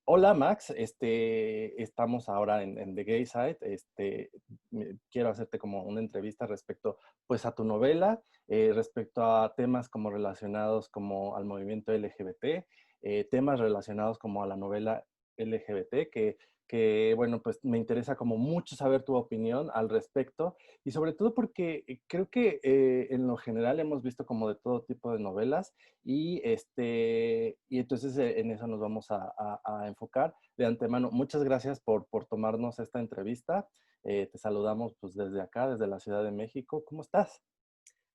Hola Max, estamos ahora en The Gay Side. Quiero hacerte como una entrevista respecto pues a tu novela, respecto a temas como relacionados como al movimiento LGBT, temas relacionados como a la novela LGBT, que bueno, pues me interesa como mucho saber tu opinión al respecto y sobre todo porque creo que en lo general hemos visto como de todo tipo de novelas y entonces en eso nos vamos a enfocar. De antemano, muchas gracias por tomarnos esta entrevista. Te saludamos pues desde acá, desde la Ciudad de México. ¿Cómo estás?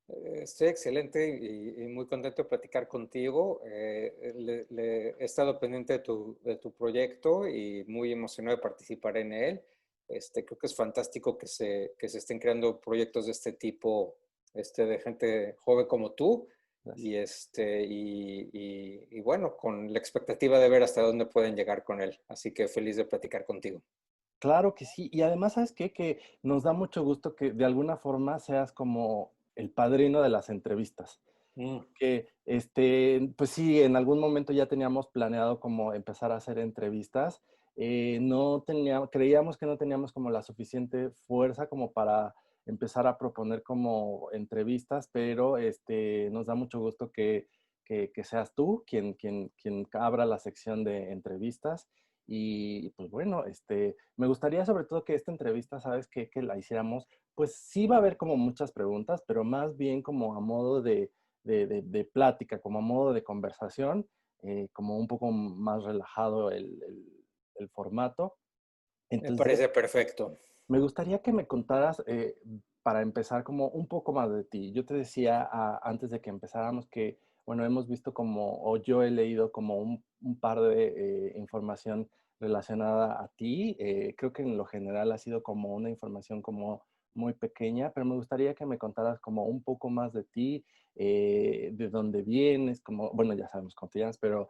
Estoy excelente y muy contento de platicar contigo. He estado pendiente de tu proyecto y muy emocionado de participar en él. Creo que es fantástico que se estén creando proyectos de este tipo, de gente joven como tú. Gracias. Y bueno, con la expectativa de ver hasta dónde pueden llegar con él. Así que feliz de platicar contigo. Claro que sí. Y además, ¿sabes qué? Que nos da mucho gusto que de alguna forma seas como el padrino de las entrevistas. Mm. Porque, pues sí, en algún momento ya teníamos planeado como empezar a hacer entrevistas. No teníamos, creíamos que no teníamos como la suficiente fuerza como para empezar a proponer como entrevistas, pero nos da mucho gusto que seas tú quien abra la sección de entrevistas. Y pues bueno, me gustaría sobre todo que esta entrevista, ¿sabes? Que la hiciéramos, pues sí va a haber como muchas preguntas, pero más bien como a modo de plática, como a modo de conversación, como un poco más relajado el formato. Me Entonces, parece perfecto. me gustaría que me contaras, para empezar, como un poco más de ti. Yo te decía antes de que empezáramos que, bueno, hemos visto como, o yo he leído como un par de información relacionada a ti. Creo que en lo general ha sido como una información como muy pequeña, pero me gustaría que me contaras como un poco más de ti, de dónde vienes, como, bueno, ya sabemos cómo te llamas, pero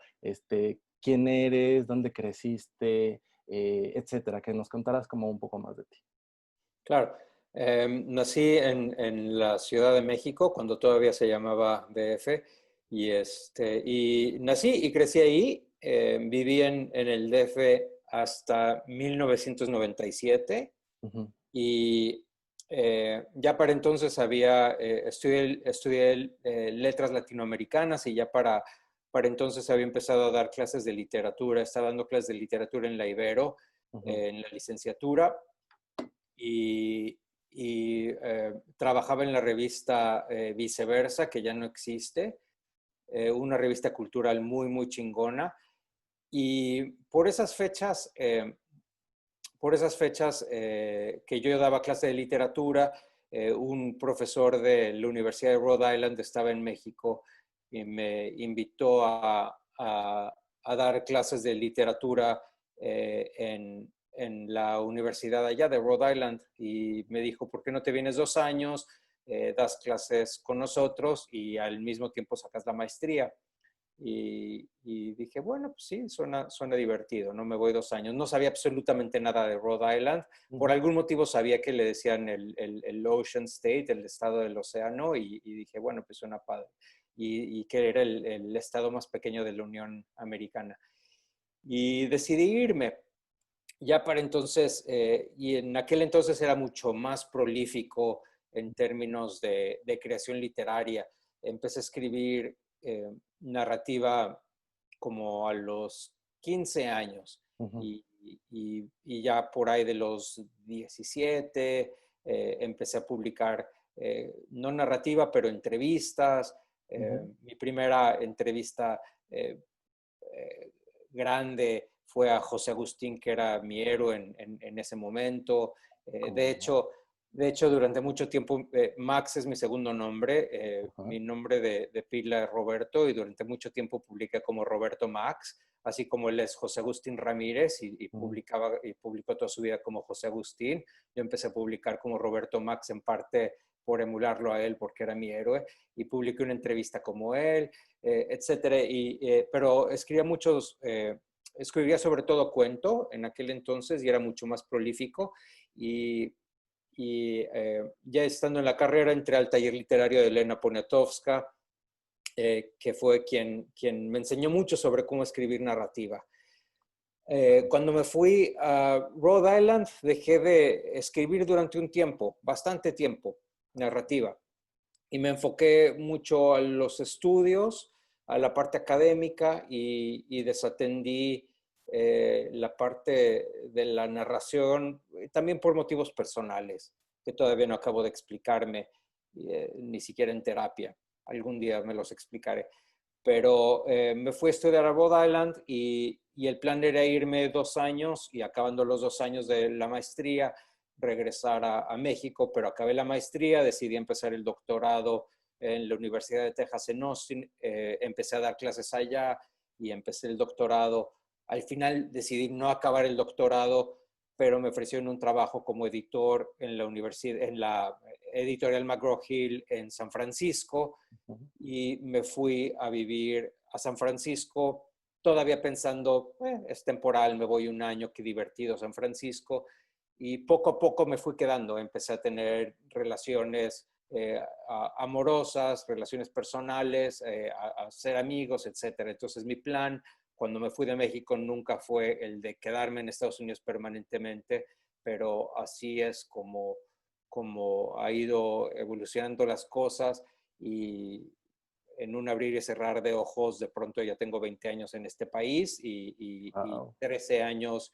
quién eres, dónde creciste, etcétera, que nos contaras como un poco más de ti. Claro, nací en la Ciudad de México cuando todavía se llamaba DF y nací y crecí ahí. Viví en el DF hasta 1997 Ujú. y ya para entonces estudié letras latinoamericanas y ya para entonces había empezado a dar clases de literatura. Estaba dando clases de literatura en la Ibero, Ujú. en la licenciatura y, trabajaba en la revista Viceversa, que ya no existe, una revista cultural muy, muy chingona. Y por esas fechas que yo daba clase de literatura, un profesor de la Universidad de Rhode Island estaba en México y me invitó a dar clases de literatura en la universidad allá de Rhode Island y me dijo, ¿por qué no te vienes 2 años, das clases con nosotros y al mismo tiempo sacas la maestría? Y dije, bueno, pues sí, suena divertido, ¿no? Me voy 2 años. No sabía absolutamente nada de Rhode Island. Por Ujú. algún motivo sabía que le decían el Ocean State, el estado del océano, y dije, bueno, pues suena padre. Y que era el estado más pequeño de la Unión Americana. Y decidí irme. Ya para entonces, y en aquel entonces era mucho más prolífico en términos de creación literaria. Empecé a escribir narrativa como a los 15 años Ujú. y ya por ahí de los 17 empecé a publicar, no narrativa, pero entrevistas. Ujú. Mi primera entrevista eh, eh, grande fue a José Agustín, que era mi héroe en ese momento. Eh, ¿Cómo de no? hecho, de hecho, durante mucho tiempo, Max es mi segundo nombre. Ajá. Mi nombre de pila es Roberto y durante mucho tiempo publiqué como Roberto Max, así como él es José Agustín Ramírez y Ujú. publicó toda su vida como José Agustín. Yo empecé a publicar como Roberto Max en parte por emularlo a él porque era mi héroe y publiqué una entrevista como él, etcétera. Pero escribía sobre todo cuento en aquel entonces y era mucho más prolífico. Y, ya estando en la carrera entré al taller literario de Elena Poniatowska, que fue quien me enseñó mucho sobre cómo escribir narrativa. Cuando me fui a Rhode Island, dejé de escribir durante un tiempo, bastante tiempo, narrativa. Y me enfoqué mucho a los estudios, a la parte académica y desatendí la parte de la narración, también por motivos personales, que todavía no acabo de explicarme, ni siquiera en terapia. Algún día me los explicaré. Pero me fui a estudiar a Rhode Island y el plan era irme 2 años y acabando los 2 años de la maestría, regresar a México, pero acabé la maestría, decidí empezar el doctorado en la Universidad de Texas en Austin, empecé a dar clases allá y empecé el doctorado. Al final decidí no acabar el doctorado, pero me ofrecieron un trabajo como editor en la universidad, en la editorial McGraw-Hill en San Francisco y me fui a vivir a San Francisco, todavía pensando, es temporal, me voy un año, qué divertido San Francisco. Y poco a poco me fui quedando, empecé a tener relaciones amorosas, relaciones personales, a ser amigos, etcétera. Entonces mi plan cuando me fui de México nunca fue el de quedarme en Estados Unidos permanentemente, pero así es como ha ido evolucionando las cosas y en un abrir y cerrar de ojos, de pronto ya tengo 20 años en este país y Wow. 13 años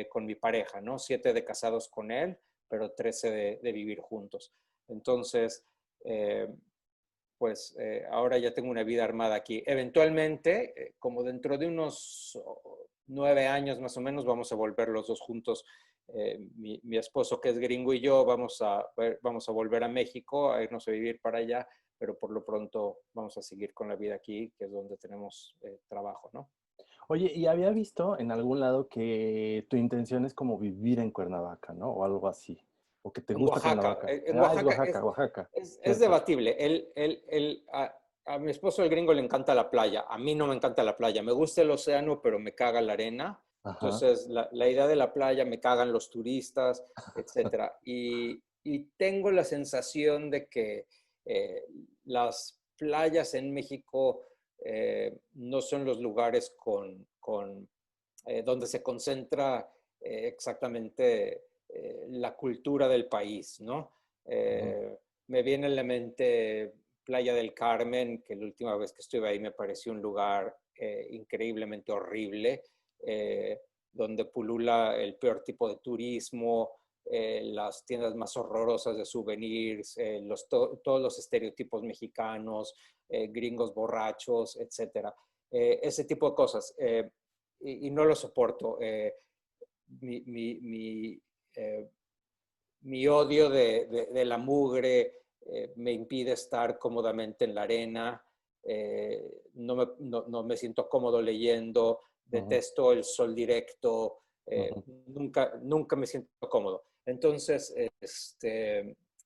con mi pareja, ¿no? 7 de casados con él, pero 13 de vivir juntos. Entonces, eh, pues ahora ya tengo una vida armada aquí. Eventualmente, como dentro de unos 9 años más o menos, vamos a volver los dos juntos. Mi esposo, que es gringo, y yo vamos a volver a México, a irnos a vivir para allá, pero por lo pronto vamos a seguir con la vida aquí, que es donde tenemos trabajo, ¿no? Oye, y había visto en algún lado que tu intención es como vivir en Cuernavaca, ¿no? O algo así. O que te En gusta Oaxaca. Cuernavaca. En Ah, es Oaxaca Oaxaca, Oaxaca. es Cierto. debatible. A mi esposo, el gringo, le encanta la playa. A mí no me encanta la playa. Me gusta el océano, pero me caga la arena. Ajá. Entonces, la idea de la playa me cagan los turistas, etcétera. Y tengo la sensación de que eh, las playas en México no son los lugares donde se concentra exactamente la cultura del país, ¿no? Ujú. Me viene en la mente Playa del Carmen, que la última vez que estuve ahí me pareció un lugar increíblemente horrible, eh, donde pulula el peor tipo de turismo, las tiendas más horrorosas de souvenirs, todos los estereotipos mexicanos, gringos borrachos, etcétera. Ese tipo de cosas. Y no lo soporto. Mi, mi, mi, eh, Mi odio de la mugre me impide estar cómodamente en la arena, no me siento cómodo leyendo, Ujú. detesto el sol directo, Ujú. nunca me siento cómodo. Entonces,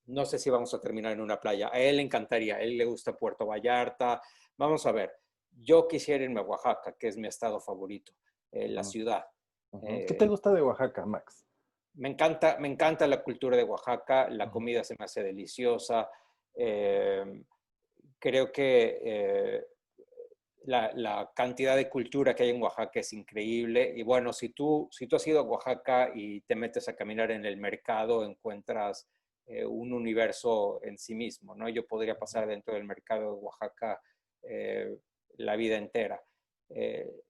no sé si vamos a terminar en una playa. A él le encantaría, a él le gusta Puerto Vallarta. Vamos a ver, yo quisiera irme a Oaxaca, que es mi estado favorito, la Ujú. ciudad. Ujú. ¿Qué te Eh, gusta de Oaxaca, Max? me encanta la cultura de Oaxaca, la Ujú. comida se me hace deliciosa. eh, Creo que la cantidad de cultura que hay en Oaxaca es increíble. Y bueno, si tú has ido a Oaxaca y te metes a caminar en el mercado, encuentras un universo en sí mismo, ¿no? Yo podría pasar dentro del mercado de Oaxaca eh, la vida entera. Eh,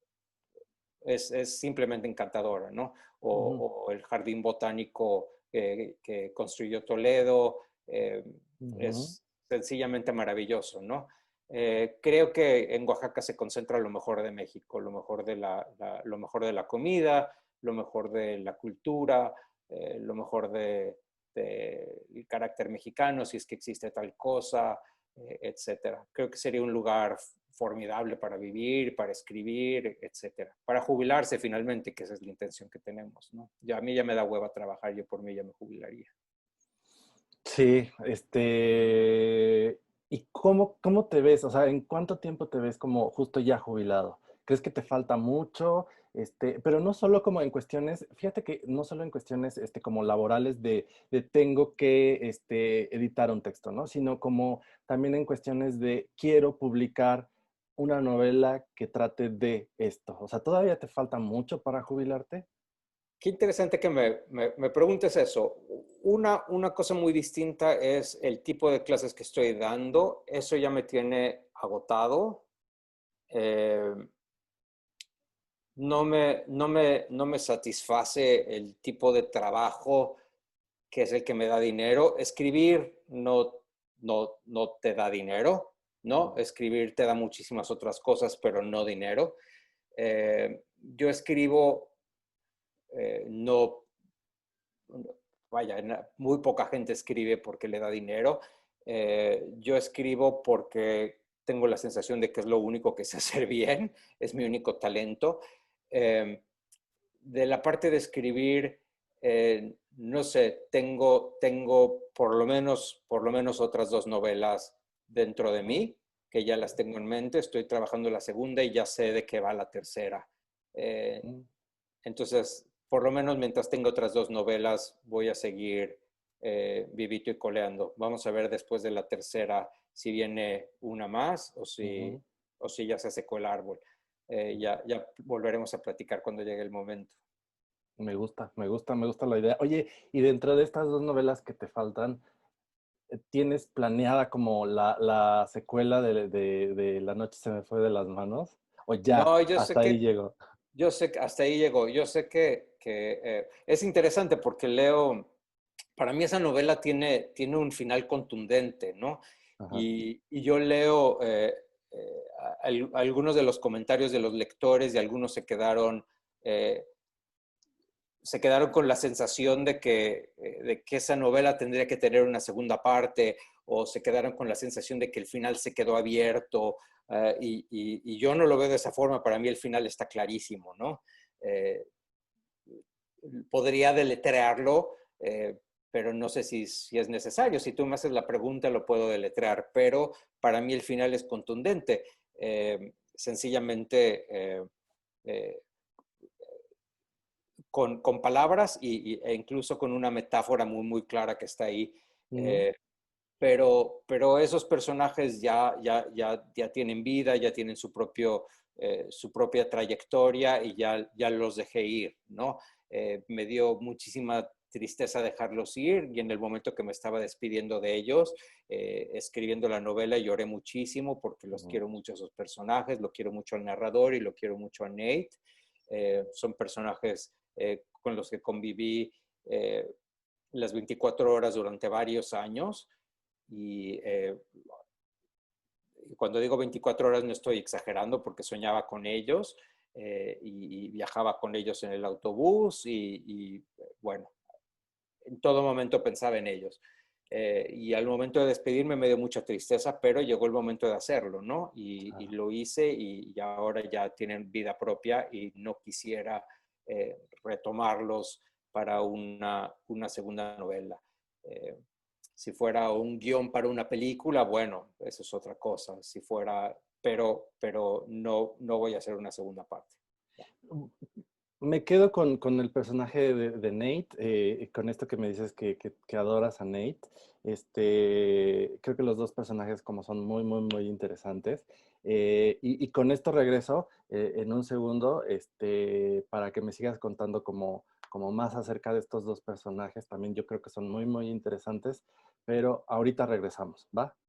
es simplemente encantadora, ¿no? Ujú. O el jardín botánico que construyó Toledo, Ujú. es sencillamente maravilloso, ¿no? Creo que en Oaxaca se concentra lo mejor de México, lo mejor lo mejor de la comida, lo mejor de la cultura, lo mejor del carácter mexicano, si es que existe tal cosa, etcétera. Creo que sería un lugar formidable para vivir, para escribir, etcétera. Para jubilarse finalmente, que esa es la intención que tenemos, ¿no? Ya a mí ya me da hueva trabajar, yo por mí ya me jubilaría. Sí, ¿y cómo te ves? O sea, ¿en cuánto tiempo te ves como justo ya jubilado? ¿Crees que te falta mucho? Pero no solo como en cuestiones, fíjate que no solo en cuestiones como laborales de tengo que editar un texto, ¿no? Sino como también en cuestiones de quiero publicar una novela que trate de esto. O sea, ¿todavía te falta mucho para jubilarte? Qué interesante que me preguntes eso. Una cosa muy distinta es el tipo de clases que estoy dando. Eso ya me tiene agotado. Eh, no me satisface el tipo de trabajo que es el que me da dinero. Escribir no te da dinero, ¿no? Escribir te da muchísimas otras cosas, pero no dinero. Yo escribo, no, vaya, muy poca gente escribe porque le da dinero. Yo escribo porque tengo la sensación de que es lo único que sé hacer bien, es mi único talento. Eh, de la parte de escribir, no sé, tengo por lo menos otras dos novelas dentro de Ujú, mí, que ya las tengo en mente. Estoy trabajando la segunda y ya sé de qué va la tercera. Eh, ujú, entonces, por lo menos mientras tengo otras dos novelas, voy a seguir vivito y coleando. Vamos a ver después de la tercera si viene una más ujú. o si ya se secó el árbol. Ya volveremos a platicar cuando llegue el momento. Me gusta la idea. Oye, y dentro de estas dos novelas que te faltan, ¿tienes planeada como la secuela de La noche se me fue de las manos? ¿O ya, No, hasta ahí llego? yo sé que hasta ahí llegó. Yo sé que es interesante porque leo, para mí esa novela tiene un final contundente, ¿no? Ajá. Y yo leo algunos de los comentarios de los lectores y algunos eh, se quedaron con la sensación de que esa novela tendría que tener una segunda parte o se quedaron con la sensación de que el final se quedó abierto y yo no lo veo de esa forma. Para mí el final está clarísimo, ¿no? Eh, Podría deletrearlo, pero no sé si es necesario. Si tú me haces la pregunta, lo puedo deletrear, pero para mí el final es contundente. Sencillamente eh, con palabras e incluso con una metáfora muy clara que está ahí. Mm, Eh, pero esos personajes ya tienen vida, ya tienen su propia trayectoria y ya los dejé ir, ¿no? Me dio muchísima tristeza dejarlos ir y en el momento que me estaba despidiendo de ellos, escribiendo la novela, lloré muchísimo porque los ujú, quiero mucho a esos personajes, lo quiero mucho al narrador y lo quiero mucho a Nate. Son personajes con los que conviví las 24 horas durante varios años y cuando digo 24 horas no estoy exagerando porque soñaba con ellos y viajaba con ellos en el autobús bueno, en todo momento pensaba en ellos. Y al momento de despedirme me dio mucha tristeza, pero llegó el momento de hacerlo, ¿no? Y claro. lo hice y ahora ya tienen vida propia y no quisiera retomarlos para una segunda novela. Eh, si fuera un guión para una película, bueno, eso es otra cosa. Si fuera, pero no voy a hacer una segunda parte. Me quedo con el personaje de Nate, con esto que me dices que adoras a Nate. Creo que los dos personajes como son muy interesantes. Y con esto regreso en un segundo, para que me sigas contando como más acerca de estos dos personajes. También yo creo que son muy interesantes, pero ahorita regresamos, ¿va?